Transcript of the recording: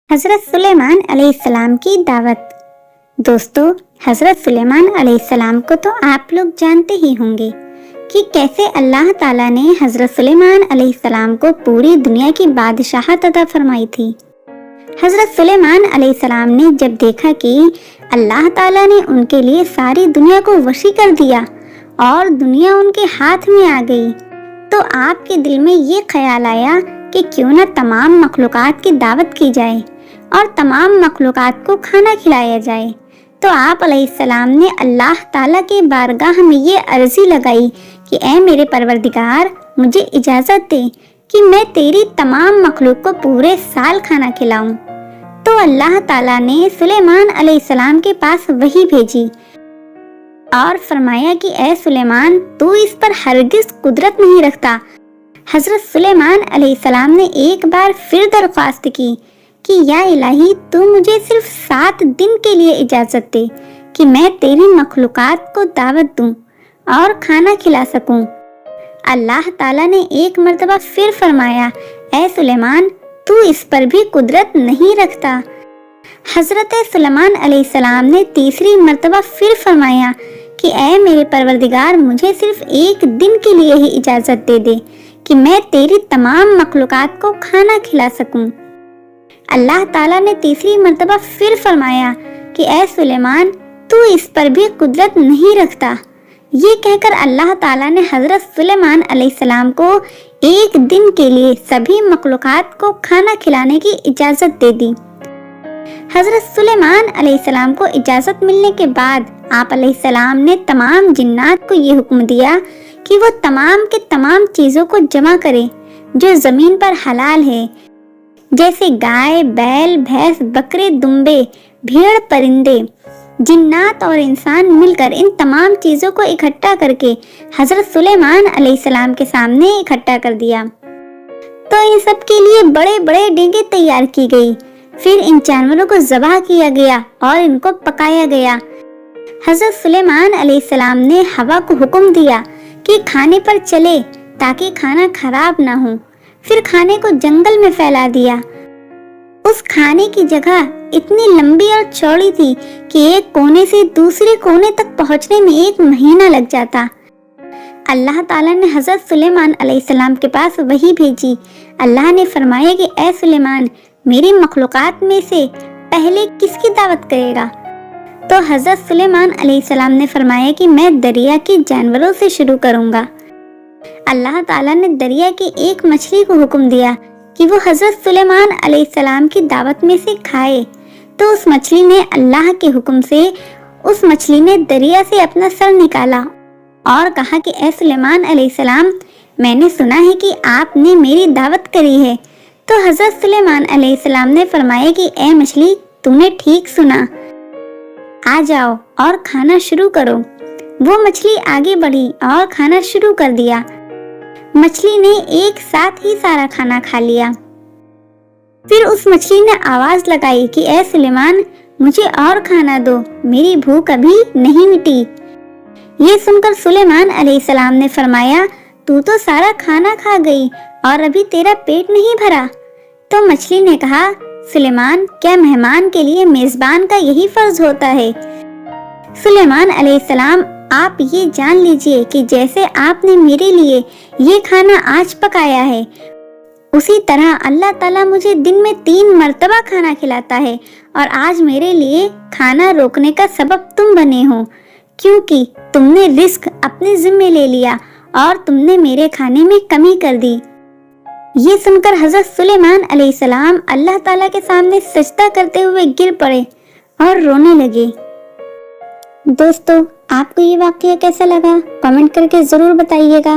حضرت سلیمان علیہ السلام کی دعوت۔ دوستو، حضرت سلیمان علیہ السلام کو تو آپ لوگ جانتے ہی ہوں گے کہ کیسے اللہ تعالیٰ نے حضرت سلیمان علیہ السلام کو پوری دنیا کی بادشاہت عطا فرمائی تھی۔ حضرت سلیمان علیہ السلام نے جب دیکھا کہ اللہ تعالیٰ نے ان کے لیے ساری دنیا کو وسیع کر دیا اور دنیا ان کے ہاتھ میں آ گئی، تو آپ کے دل میں یہ خیال آیا کہ کیوں نہ تمام مخلوقات کی دعوت کی جائے اور تمام مخلوقات کو کھانا کھلایا جائے۔ تو آپ علیہ السلام نے اللہ تعالیٰ کے بارگاہ میں یہ عرضی لگائی کہ اے میرے پروردگار، مجھے اجازت دے کہ میں تیری تمام مخلوق کو پورے سال کھانا کھلاؤں۔ تو اللہ تعالیٰ نے سلیمان علیہ السلام کے پاس وحی بھیجی اور فرمایا کہ اے سلیمان، تو اس پر ہرگز قدرت نہیں رکھتا۔ حضرت سلیمان علیہ السلام نے ایک بار پھر درخواست کی کہ یا الہی، تو مجھے صرف 7 دن کے لیے اجازت دے کہ میں تیری مخلوقات کو دعوت دوں اور کھانا کھلا سکوں۔ اللہ تعالیٰ نے ایک مرتبہ پھر فرمایا، اے سلیمان، تو اس پر بھی قدرت نہیں رکھتا۔ حضرت سلیمان علیہ السلام نے تیسری مرتبہ پھر فرمایا کہ اے میرے پروردگار، مجھے صرف 1 دن کے لیے ہی اجازت دے دے کہ میں تیری تمام مخلوقات کو کھانا کھلا سکوں۔ اللہ تعالیٰ نے تیسری مرتبہ پھر فرمایا کہ اے سلیمان، تو اس پر بھی قدرت نہیں رکھتا۔ یہ کہہ کر اللہ تعالیٰ نے حضرت سلیمان علیہ السلام کو 1 دن کے لیے سبھی مخلوقات کو کھانا کھلانے کی اجازت دے دی۔ حضرت سلیمان علیہ السلام کو اجازت ملنے کے بعد آپ علیہ السلام نے تمام جنات کو یہ حکم دیا کہ وہ تمام کے تمام چیزوں کو جمع کرے جو زمین پر حلال ہے، جیسے گائے، بیل، بھینس، بکرے، دمبے، بھیڑ، پرندے۔ جنات اور انسان مل کر ان تمام چیزوں کو اکٹھا کر کے حضرت سلیمان علیہ السلام کے سامنے اکٹھا کر دیا۔ تو ان سب کے لیے بڑے بڑے دیگیں تیار کی گئی، پھر ان جانوروں کو ذبح کیا گیا اور ان کو پکایا گیا۔ حضرت سلیمان علیہ السلام نے ہوا کو حکم دیا کہ کھانے پر چلے تاکہ کھانا خراب نہ ہو، پھر کھانے کو جنگل میں پھیلا دیا۔ اس کھانے کی جگہ اتنی لمبی اور چوڑی تھی کہ ایک کونے سے دوسرے کونے تک پہنچنے میں 1 مہینہ لگ جاتا۔ اللہ تعالیٰ نے حضرت سلیمان علیہ السلام کے پاس وحی بھیجی۔ اللہ نے فرمایا کہ اے سلیمان، میری مخلوقات میں سے پہلے کس کی دعوت کرے گا؟ تو حضرت سلیمان علیہ السلام نے فرمایا کہ میں دریا کے جانوروں سے شروع کروں گا۔ اللہ تعالیٰ نے دریا کی ایک مچھلی کو حکم دیا کہ وہ حضرت سلیمان علیہ السلام کی دعوت میں سے کھائے۔ تو اس مچھلی نے اللہ کے حکم سے اس مچھلی نے دریا سے اپنا سر نکالا اور کہا کہ اے سلیمان علیہ السلام، میں نے سنا ہے کہ آپ نے میری دعوت کری ہے۔ تو حضرت سلیمان علیہ السلام نے فرمایا کہ اے مچھلی، تم نے ٹھیک سنا، آ جاؤ اور کھانا شروع کرو۔ وہ مچھلی آگے بڑھی اور کھانا شروع کر دیا۔ مچھلی نے ایک ساتھ ہی سارا کھانا کھا لیا۔ پھر اس مچھلی نے آواز لگائی کہ اے سلیمان، مجھے اور کھانا دو، میری بھوک ابھی نہیں مٹی۔ یہ سن کر سلیمان علیہ السلام نے فرمایا، تو سارا کھانا کھا گئی اور ابھی تیرا پیٹ نہیں بھرا۔ تو مچھلی نے کہا، سلیمان، کیا مہمان کے لیے میزبان کا یہی فرض ہوتا ہے؟ سلیمان علیہ السلام، آپ یہ جان لیجئے کہ جیسے آپ نے میرے لیے یہ کھانا آج پکایا ہے، اسی طرح اللہ تعالیٰ مجھے دن میں 3 مرتبہ کھانا کھلاتا ہے، اور آج میرے لیے کھانا روکنے کا سبب تم بنے ہو، کیونکہ تم نے رزق اپنے ذمے لے لیا اور تم نے میرے کھانے میں کمی کر دی۔ یہ سن کر حضرت سلیمان علیہ السلام اللہ تعالیٰ کے سامنے سجدہ کرتے ہوئے گر پڑے اور رونے لگے۔ دوستو، آپ کو یہ واقعہ کیسا لگا؟ کمنٹ کر کے ضرور بتائیے گا۔